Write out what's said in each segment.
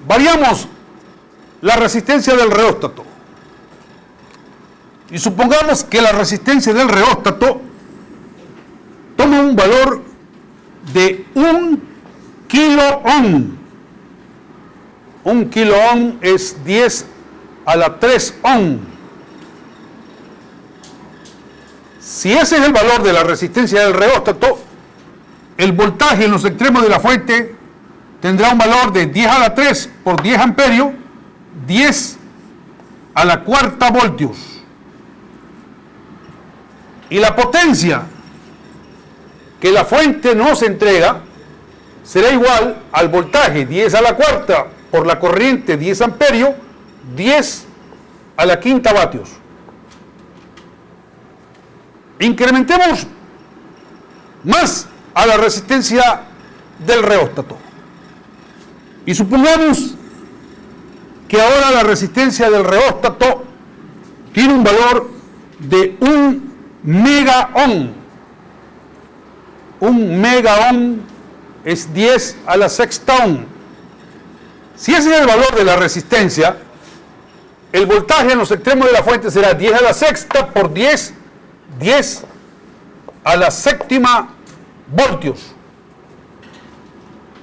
Variamos la resistencia del reóstato y supongamos que la resistencia del reóstato toma un valor de 1 kiloohm. 1 kiloohm es 10 a la 3 ohm. Si ese es el valor de la resistencia del reóstato, el voltaje en los extremos de la fuente tendrá un valor de 10 a la 3 por 10 amperios, 10 a la cuarta voltios. Y la potencia que la fuente nos entrega será igual al voltaje 10 a la cuarta por la corriente 10 amperios, 10 a la quinta vatios. Incrementemos más a la resistencia del reóstato. Y supongamos que ahora la resistencia del reóstato tiene un valor de 1 megaohm. 1 megaohm es 10 a la sexta ohm. Si ese es el valor de la resistencia, el voltaje en los extremos de la fuente será 10 a la sexta por 10, 10 a la séptima voltios.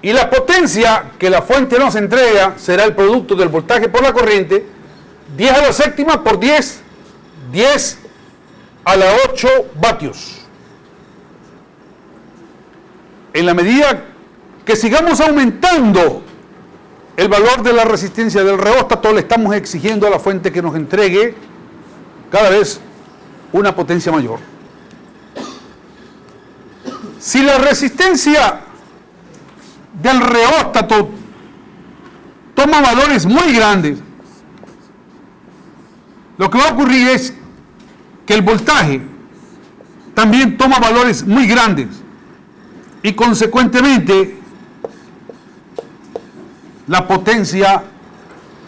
Y la potencia que la fuente nos entrega será el producto del voltaje por la corriente, 10 a la séptima por 10, 10 a la 8 vatios. En la medida que sigamos aumentando el valor de la resistencia del reóstato, le estamos exigiendo a la fuente que nos entregue cada vez una potencia mayor. Si la resistencia del reóstato toma valores muy grandes, lo que va a ocurrir es que el voltaje también toma valores muy grandes y consecuentemente la potencia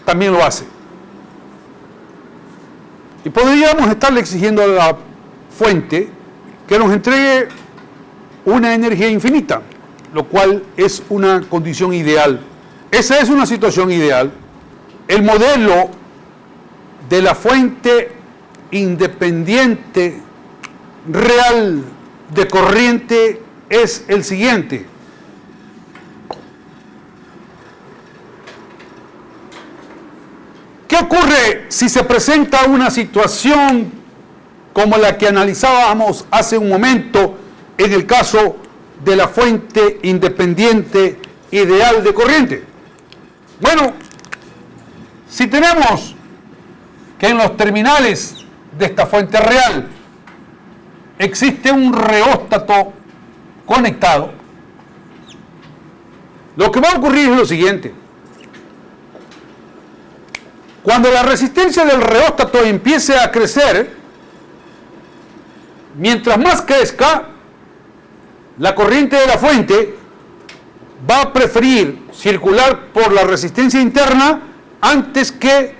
también lo hace. Y podríamos estarle exigiendo a la fuente que nos entregue una energía infinita, lo cual es una condición ideal. Esa es una situación ideal. El modelo de la fuente independiente real de corriente es el siguiente. ¿Qué ocurre si se presenta una situación como la que analizábamos hace un momento en el caso de la fuente independiente ideal de corriente? Bueno, si tenemos que en los terminales de esta fuente real existe un reóstato conectado, lo que va a ocurrir es lo siguiente. Cuando la resistencia del reóstato empiece a crecer, mientras más crezca, la corriente de la fuente va a preferir circular por la resistencia interna antes que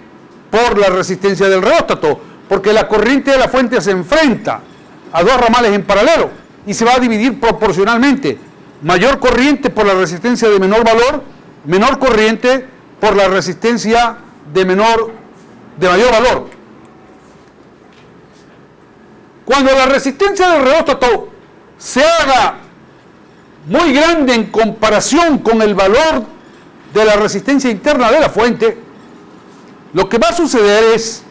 por la resistencia del reóstato, porque la corriente de la fuente se enfrenta a dos ramales en paralelo y se va a dividir proporcionalmente. Mayor corriente por la resistencia de menor valor, menor corriente por la resistencia de mayor valor. Cuando la resistencia del reóstato se haga muy grande en comparación con el valor de la resistencia interna de la fuente, lo que va a suceder es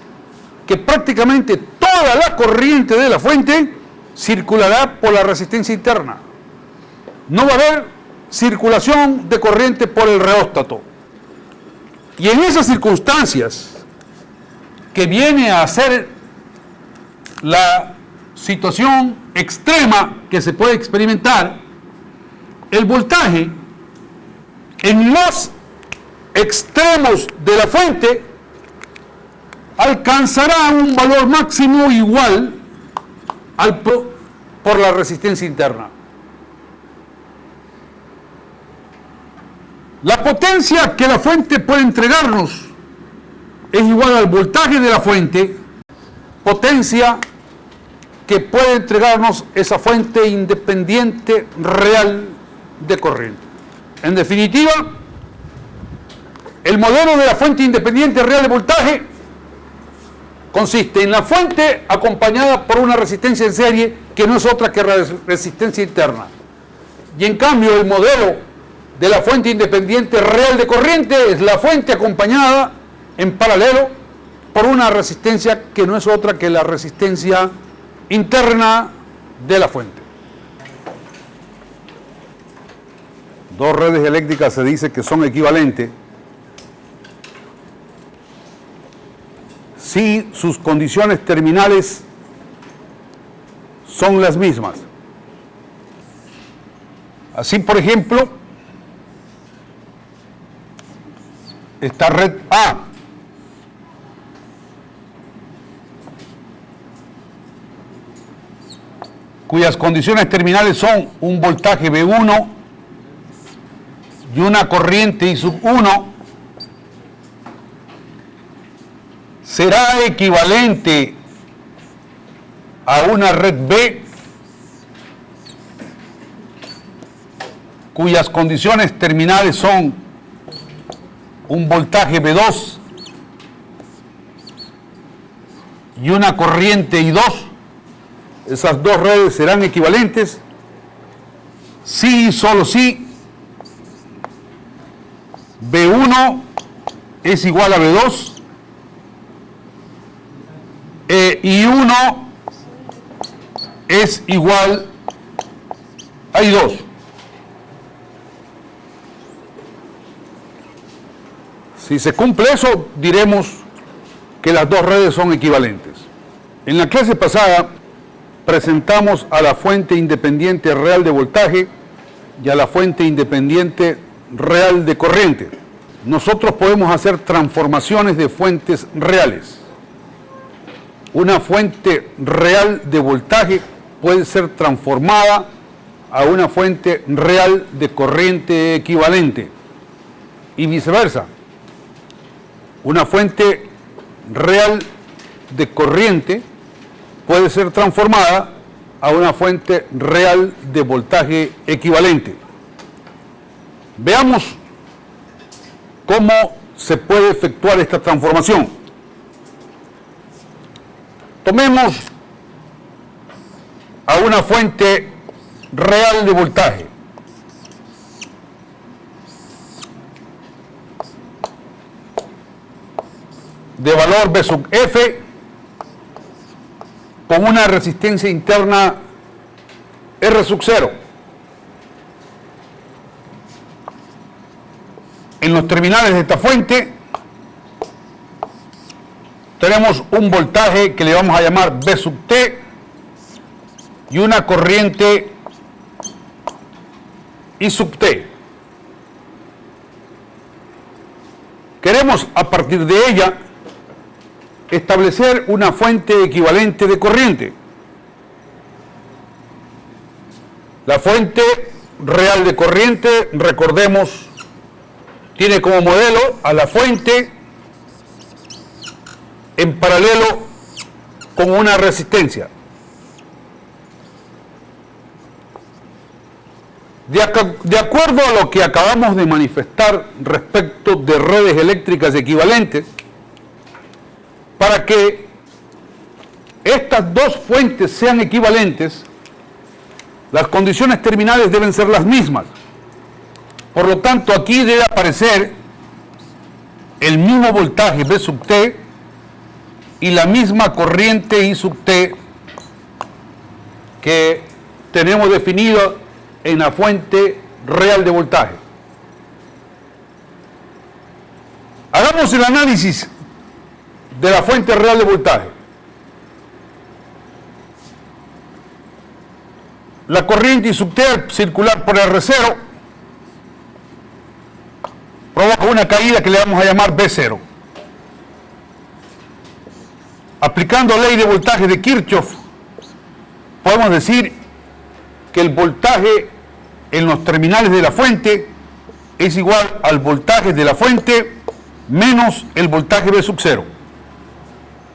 que prácticamente toda la corriente de la fuente circulará por la resistencia interna. No va a haber circulación de corriente por el reóstato. Y en esas circunstancias, que viene a ser la situación extrema que se puede experimentar, el voltaje en los extremos de la fuente alcanzará un valor máximo igual al por la resistencia interna. La potencia que la fuente puede entregarnos es igual al voltaje de la fuente, potencia que puede entregarnos esa fuente independiente real de corriente. En definitiva, El modelo de la fuente independiente real de voltaje consiste en la fuente acompañada por una resistencia en serie que no es otra que resistencia interna. Y en cambio el modelo de la fuente independiente real de corriente es la fuente acompañada en paralelo por una resistencia que no es otra que la resistencia interna de la fuente. Dos redes eléctricas se dice que son equivalentes si sus condiciones terminales son las mismas. Así, por ejemplo, esta red A cuyas condiciones terminales son un voltaje V1 y una corriente I sub 1, será equivalente a una red B cuyas condiciones terminales son un voltaje V2 y una corriente I2. Esas dos redes serán equivalentes si y solo si V1 es igual a V2 e I1 es igual a I2. Si se cumple eso, diremos que las dos redes son equivalentes. En la clase pasada presentamos a la fuente independiente real de voltaje y a la fuente independiente real de corriente. Nosotros podemos hacer transformaciones de fuentes reales. Una fuente real de voltaje puede ser transformada a una fuente real de corriente equivalente y viceversa. Una fuente real de corriente puede ser transformada a una fuente real de voltaje equivalente. Veamos cómo se puede efectuar esta transformación. Tomemos a una fuente real de voltaje. De valor V sub F con una resistencia interna R sub 0. En los terminales de esta fuente tenemos un voltaje que le vamos a llamar V sub T y una corriente I sub T. Queremos a partir de ella establecer una fuente equivalente de corriente. La fuente real de corriente, recordemos, tiene como modelo a la fuente en paralelo con una resistencia. De acuerdo a lo que acabamos de manifestar respecto de redes eléctricas equivalentes, para que estas dos fuentes sean equivalentes, las condiciones terminales deben ser las mismas. Por lo tanto, aquí debe aparecer el mismo voltaje V sub T y la misma corriente I sub T que tenemos definido en la fuente real de voltaje. Hagamos el análisis de la fuente real de voltaje. La corriente I sub T al circular por R0 provoca una caída que le vamos a llamar V0. Aplicando ley de voltaje de Kirchhoff, podemos decir que el voltaje en los terminales de la fuente es igual al voltaje de la fuente menos el voltaje V sub 0.